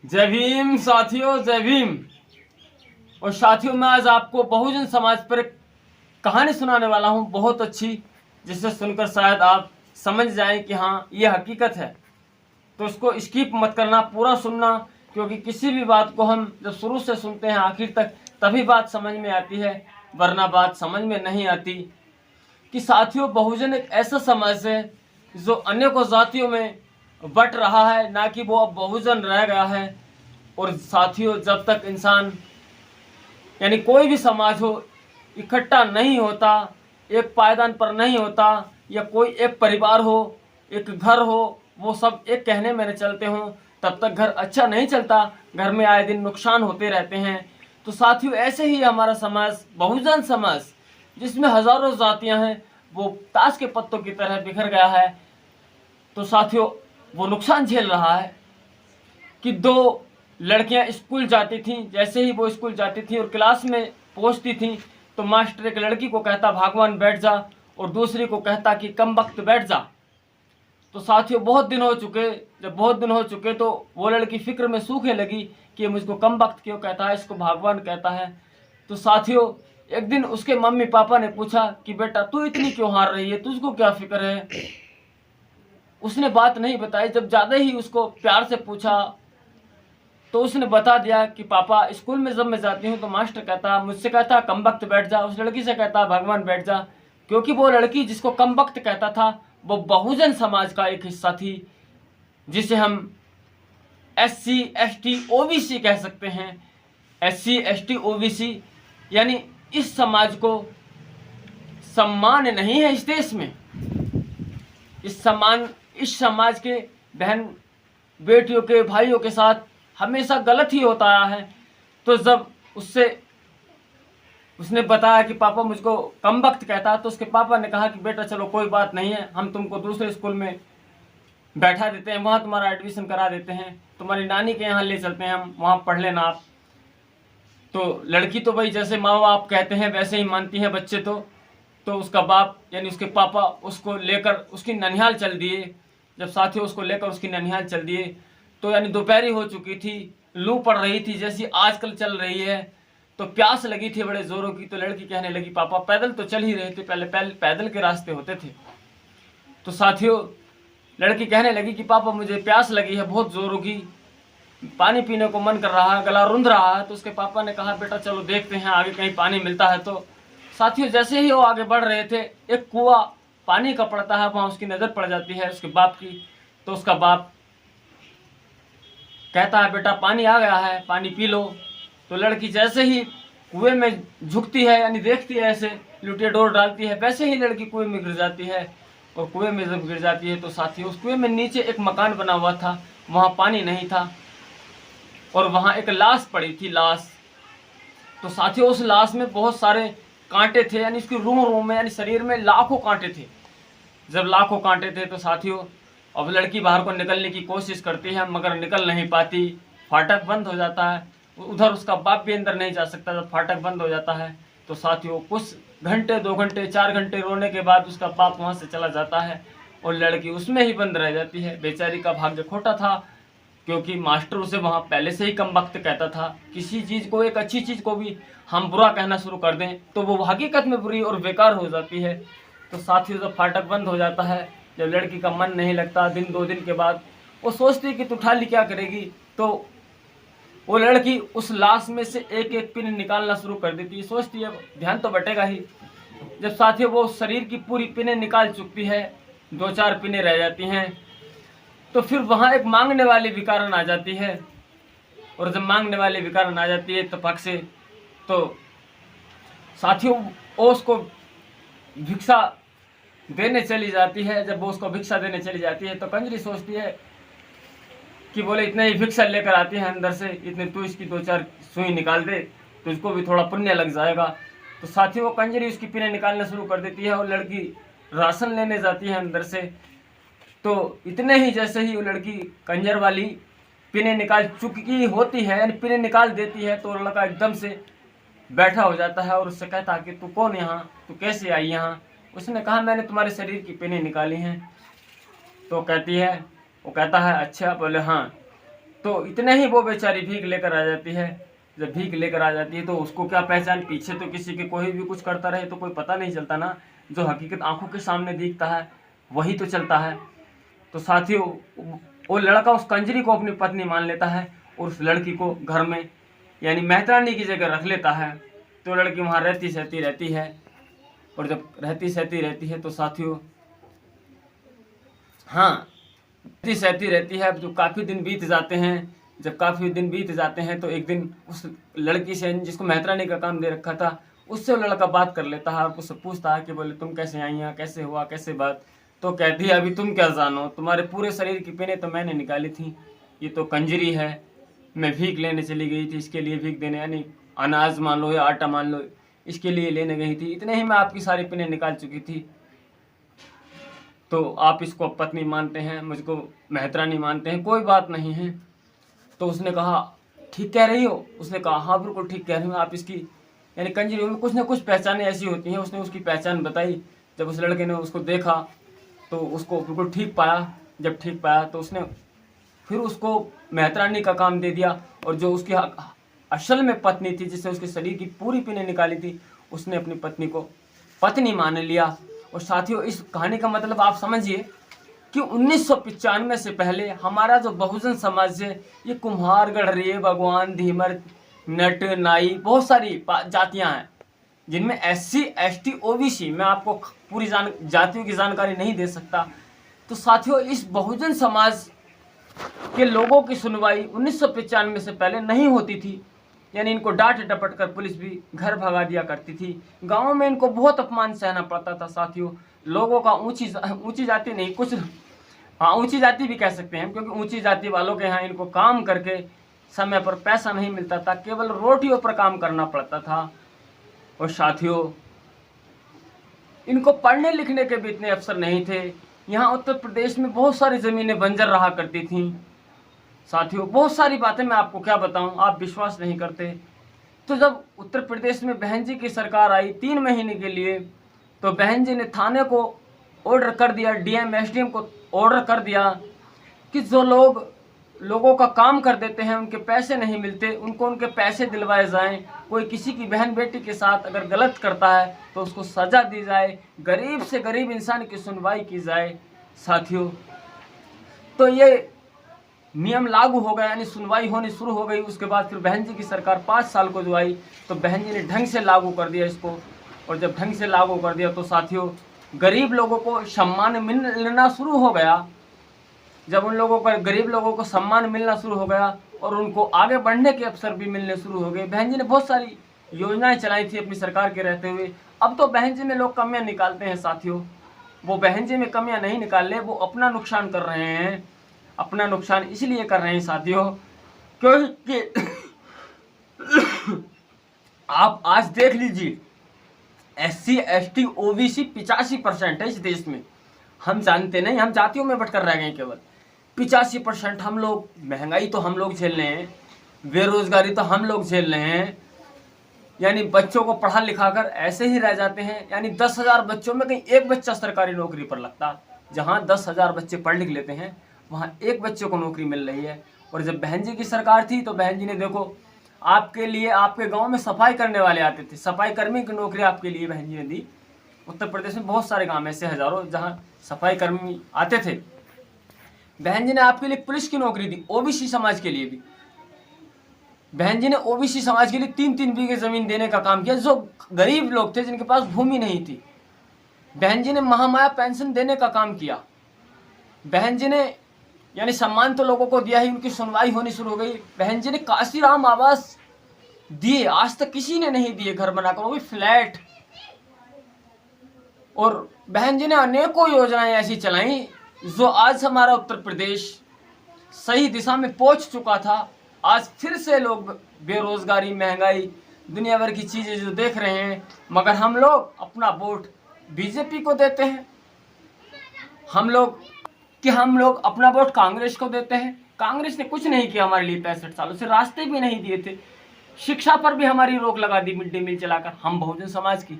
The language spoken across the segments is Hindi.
जय भीम साथियों, जय भीम। और साथियों, मैं आज आपको बहुजन समाज पर एक कहानी सुनाने वाला हूं, बहुत अच्छी, जिसे सुनकर शायद आप समझ जाएं कि हाँ, ये हकीकत है। तो इसको स्किप मत करना, पूरा सुनना, क्योंकि किसी भी बात को हम जब शुरू से सुनते हैं आखिर तक, तभी बात समझ में आती है, वरना बात समझ में नहीं आती। कि साथियों, बहुजन एक ऐसा समाज है जो अनेकों जातियों में बट रहा है, ना कि वो अब बहुजन रह गया है। और साथियों, जब तक इंसान यानी कोई भी समाज हो इकट्ठा नहीं होता, एक पायदान पर नहीं होता, या कोई एक परिवार हो, एक घर हो, वो सब एक कहने में न चलते हों, तब तक घर अच्छा नहीं चलता। घर में आए दिन नुकसान होते रहते हैं। तो साथियों, ऐसे ही हमारा समाज, बहुजन समाज, जिसमें हजारों जातियां हैं, वो ताश के पत्तों की तरह बिखर गया है। तो साथियों, वो नुकसान झेल रहा है कि दो लड़कियां स्कूल जाती थीं। जैसे ही वो स्कूल जाती थी और क्लास में पहुंचती थीं, तो मास्टर एक लड़की को कहता भगवान बैठ जा, और दूसरी को कहता कि कम वक्त बैठ जा। तो साथियों, बहुत दिन हो चुके, जब बहुत दिन हो चुके तो वो लड़की फिक्र में सूखे लगी कि मुझको कम वक्त क्यों कहता है, इसको भगवान कहता है। तो साथियों, एक दिन उसके मम्मी पापा ने पूछा कि बेटा, तू इतनी क्यों हार रही है, तुझको क्या फिक्र है। उसने बात नहीं बताई। जब ज़्यादा ही उसको प्यार से पूछा तो उसने बता दिया कि पापा, स्कूल में जब मैं जाती हूँ तो मास्टर कहता, मुझसे कहता कम वक्त बैठ जा, उस लड़की से कहता भगवान बैठ जा। क्योंकि वो लड़की जिसको कम वक्त कहता था, वो बहुजन समाज का एक हिस्सा थी, जिसे हम SC ST OBC कह सकते हैं। SC ST OBC यानी इस समाज को सम्मान नहीं है इस देश में। इस समाज के बहन बेटियों के, भाइयों के साथ हमेशा गलत ही होता आया है। तो जब उसने बताया कि पापा मुझको कम वक्त कहता, तो उसके पापा ने कहा कि बेटा चलो कोई बात नहीं है, हम तुमको दूसरे स्कूल में बैठा देते हैं, वहाँ तुम्हारा एडमिशन करा देते हैं, तुम्हारी नानी के यहाँ ले चलते हैं, हम वहाँ पढ़ लेना आप। तो लड़की तो भाई जैसे माँ बाप कहते हैं वैसे ही मानती हैं बच्चे। तो उसका बाप यानी उसके पापा उसको लेकर उसकी ननिहाल चल दिए। जब साथियों उसको लेकर उसकी ननिहाल चल दिए, तो यानी दोपहरी हो चुकी थी, लू पड़ रही थी जैसी आजकल चल रही है। तो प्यास लगी थी बड़े जोरों की। तो लड़की कहने लगी पापा, पैदल तो चल ही रहे थे, पहले पैदल के रास्ते होते थे। तो साथियों, लड़की कहने लगी कि पापा मुझे प्यास लगी है बहुत जोरों की, पानी पीने को मन कर रहा है, गला रुंध रहा है। तो उसके पापा ने कहा बेटा चलो देखते हैं आगे कहीं पानी मिलता है। तो साथियों, जैसे ही वो आगे बढ़ रहे थे, एक कुआं पानी का पड़ता है, वहाँ उसकी नज़र पड़ जाती है उसके बाप की। तो उसका बाप कहता है बेटा पानी आ गया है, पानी पी लो। तो लड़की जैसे ही कुएं में झुकती है, यानी देखती है ऐसे, लुटिया डोर डालती है, वैसे ही लड़की कुएं में गिर जाती है। और कुएं में जब गिर जाती है तो साथियों, उस कुएं में नीचे एक मकान बना हुआ था, वहाँ पानी नहीं था, और वहाँ एक लाश पड़ी थी, लाश। तो साथियों, उस लाश में बहुत सारे कांटे थे, यानी उसकी रूह में, यानी शरीर में लाखों कांटे थे। जब लाखों कांटे थे तो साथियों, अब लड़की बाहर को निकलने की कोशिश करती है, मगर निकल नहीं पाती। फाटक बंद हो जाता है, उधर उसका बाप भी अंदर नहीं जा सकता। जब फाटक बंद हो जाता है तो साथियों, कुछ घंटे, 2 घंटे, 4 घंटे रोने के बाद उसका बाप वहाँ से चला जाता है, और लड़की उसमें ही बंद रह जाती है। बेचारी का भाग्य खोटा था, क्योंकि मास्टर उसे वहाँ पहले से ही कम वक्त कहता था। किसी चीज़ को, एक अच्छी चीज़ को भी हम बुरा कहना शुरू कर दें तो वो हकीकत में बुरी और बेकार हो जाती है। तो साथियों, जब फाटक बंद हो जाता है, जब लड़की का मन नहीं लगता, दिन 2 दिन के बाद वो सोचती है कि तू ठाली क्या करेगी। तो वो लड़की उस लाश में से एक एक पिन निकालना शुरू कर देती है। सोचती है ध्यान तो बटेगा ही। जब साथियों वो शरीर की पूरी पिनें निकाल चुकती है, 2-4 पिनें रह जाती हैं, तो फिर वहाँ एक मांगने वाली विकारन आ जाती है। और जब मांगने वाली विकारन आ जाती है तो पक से, तो साथियों वो उसको भिक्षा देने चली जाती है। जब वो उसको भिक्षा देने चली जाती है तो कंजरी सोचती है कि बोले इतने ही भिक्षा लेकर आती है अंदर से, इतने तू इसकी 2-4 सुई निकाल दे, तो इसको भी थोड़ा पुण्य लग जाएगा। तो साथियों, वो कंजरी उसकी पिनें निकालना शुरू कर देती है, और लड़की राशन लेने जाती है अंदर से। तो इतने ही जैसे ही वो लड़की कंजर वाली पिनें निकाल चुकी होती है, यानी पिनें निकाल देती है, तो लड़का एकदम से बैठा हो जाता है और उससे कहता है कि तू कौन यहाँ, तू कैसे आई यहाँ। उसने कहा मैंने तुम्हारे शरीर की पिनें निकाली हैं। तो कहती है, वो कहता है अच्छा, बोले हाँ। तो इतने ही वो बेचारी भीख लेकर आ जाती है। जब भीख लेकर आ जाती है तो उसको क्या पहचान, पीछे तो किसी के कोई भी कुछ करता रहे तो कोई पता नहीं चलता ना, जो हकीकत आंखों के सामने दिखता है वही तो चलता है। तो साथियों, वो लड़का उस कंजरी को अपनी पत्नी मान लेता है और उस लड़की को घर में यानी मेहतरानी की जगह रख लेता है। तो लड़की वहाँ रहती सहती रहती है, और जब रहती सहती रहती है तो साथियों, हाँ, रहती सहती रहती है। जो काफ़ी दिन बीत जाते हैं, जब काफ़ी दिन बीत जाते हैं तो एक दिन उस लड़की से, जिसको मेहतरानी का काम दे रखा था, उससे वो लड़का बात कर लेता है और उससे पूछता है कि बोले तुम कैसे आई हैं, कैसे हुआ, कैसे बात। तो कहती है अभी तुम क्या जानो, तुम्हारे पूरे शरीर की पिनें तो मैंने निकाली थी, ये तो कंजरी है, मैं भीख लेने चली गई थी, इसके लिए भीख देने, यानी अनाज मान लो या आटा मान लो, इसके लिए लेने गई थी, इतने ही में आपकी सारी पिनें निकाल चुकी थी। तो आप इसको पत्नी मानते हैं, मुझको मेहतरानी मानते हैं, कोई बात नहीं है। तो उसने कहा ठीक कह रही हो। उसने कहा हाँ बिल्कुल ठीक कह रही हूँ, आप इसकी यानी कंजरी में कुछ ना कुछ पहचानें ऐसी होती हैं। उसने उसकी पहचान बताई। जब उस लड़के ने उसको देखा तो उसको बिल्कुल ठीक पाया। जब ठीक पाया तो उसने फिर उसको मेहतरानी का काम दे दिया, और जो उसकी असल में पत्नी थी, जिससे उसके शरीर की पूरी पिनें निकाली थी, उसने अपनी पत्नी को पत्नी मान लिया। और साथियों, इस कहानी का मतलब आप समझिए कि 1995 से पहले हमारा जो बहुजन समाज है, ये कुम्हार, गढ़रिये, भगवान, धीमर, नट, नाई, बहुत सारी जातियां हैं, जिनमें SC, ST, OBC, मैं आपको पूरी जातियों की जानकारी नहीं दे सकता। तो साथियों, इस बहुजन समाज के लोगों की सुनवाई 1995 से पहले नहीं होती थी। यानी इनको डांट डपट कर पुलिस भी घर भगा दिया करती थी। गाँव में इनको बहुत अपमान सहना पड़ता था साथियों। लोगों का ऊंची जाति नहीं, कुछ हाँ ऊंची जाति भी कह सकते हैं, क्योंकि ऊंची जाति वालों के यहाँ इनको काम करके समय पर पैसा नहीं मिलता था, केवल रोटियों पर काम करना पड़ता था। और साथियों, इनको पढ़ने लिखने के भी इतने अवसर नहीं थे। यहाँ उत्तर प्रदेश में बहुत सारी ज़मीनें बंजर रहा करती थीं। साथियों, बहुत सारी बातें मैं आपको क्या बताऊं, आप विश्वास नहीं करते। तो जब उत्तर प्रदेश में बहन जी की सरकार आई 3 महीने के लिए, तो बहन जी ने थाने को ऑर्डर कर दिया, DM SDM को ऑर्डर कर दिया कि जो लोगों का काम कर देते हैं, उनके पैसे नहीं मिलते, उनको उनके पैसे दिलवाए जाएं। कोई किसी की बहन बेटी के साथ अगर गलत करता है तो उसको सज़ा दी जाए, गरीब से गरीब इंसान की सुनवाई की जाए। साथियों, तो ये नियम लागू हो गया, यानी सुनवाई होनी शुरू हो गई। उसके बाद फिर बहन जी की सरकार 5 साल को जो आई, तो बहन जी ने ढंग से लागू कर दिया इसको। और जब ढंग से लागू कर दिया तो साथियों, गरीब लोगों को सम्मान मिलना शुरू हो गया। जब उन लोगों को, गरीब लोगों को सम्मान मिलना शुरू हो गया और उनको आगे बढ़ने के अवसर भी मिलने शुरू हो गए। बहन जी ने बहुत सारी योजनाएं चलाई थी अपनी सरकार के रहते हुए। अब तो बहन जी में लोग कमियां निकालते हैं साथियों, वो बहन जी में कमियां नहीं निकाल रहे, वो अपना नुकसान कर रहे हैं। अपना नुकसान इसलिए कर रहे हैं साथियों क्योंकि आप आज देख लीजिए, SC, ST, OBC 85% है इस देश में। हम जानते नहीं, हम जातियों में बटकर रह गए केवल। 85% हम लोग, महंगाई तो हम लोग झेल रहे हैं, बेरोजगारी तो हम लोग झेल रहे हैं। यानी बच्चों को पढ़ा लिखा कर ऐसे ही रह जाते हैं। यानी 10,000 बच्चों में कहीं एक बच्चा सरकारी नौकरी पर लगता। जहाँ 10,000 बच्चे पढ़ लिख लेते हैं, वहाँ एक बच्चे को नौकरी मिल रही है। और जब बहन जी की सरकार थी तो बहन जी ने देखो, आपके लिए आपके गांव में सफाई करने वाले आते थे, सफाई कर्मी की नौकरी आपके लिए बहन जी ने दी। उत्तर प्रदेश में बहुत सारे गांव ऐसे हजारों जहां सफाई कर्मी आते थे। बहन जी ने आपके लिए पुलिस की नौकरी दी। OBC समाज के लिए भी बहन जी ने OBC समाज के लिए 3-3 बीघे जमीन देने का काम किया। जो गरीब लोग थे, जिनके पास भूमि नहीं थी, बहन जी ने महामाया पेंशन देने का काम किया। बहन जी ने यानी सम्मान तो लोगों को दिया ही, उनकी सुनवाई होनी शुरू हो गई। बहन जी ने काशीराम आवास दिए, आज तक किसी ने नहीं दिए घर बनाकर, वो भी फ्लैट। और बहन जी ने अनेकों योजनाएं ऐसी चलाई जो आज हमारा उत्तर प्रदेश सही दिशा में पहुंच चुका था। आज फिर से लोग बेरोजगारी, महंगाई, दुनिया भर की चीजें जो देख रहे हैं, मगर हम लोग अपना वोट BJP को देते हैं। हम लोग अपना वोट कांग्रेस को देते हैं। कांग्रेस ने कुछ नहीं किया हमारे लिए, 65 सालों से रास्ते भी नहीं दिए थे, शिक्षा पर भी हमारी रोक लगा दी मिड डे मील चलाकर। हम बहुजन समाज की,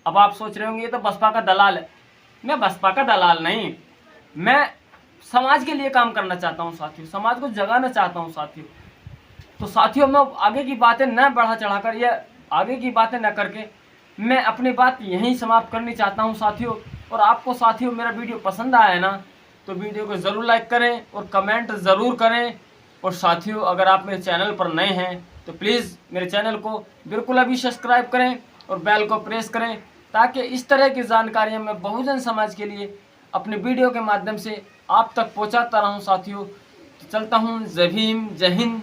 अब आप सोच रहे होंगे ये तो बसपा का दलाल है। मैं बसपा का दलाल नहीं, मैं समाज के लिए काम करना चाहता हूँ साथियों, समाज को जगाना चाहता हूँ साथियों। तो साथियों मैं आगे की बातें न बढ़ा चढ़ाकर या आगे की बातें न करके मैं अपनी बात यहीं समाप्त करनी चाहता हूँ साथियों। और आपको साथियों मेरा वीडियो पसंद आया ना तो वीडियो को ज़रूर लाइक करें और कमेंट ज़रूर करें। और साथियों अगर आप मेरे चैनल पर नए हैं तो प्लीज़ मेरे चैनल को बिल्कुल अभी सब्सक्राइब करें और बेल को प्रेस करें, ताकि इस तरह की जानकारियाँ मैं बहुजन समाज के लिए अपने वीडियो के माध्यम से आप तक पहुँचाता रहूँ साथियों। तो चलता हूँ। जय भीम, जय हिंद,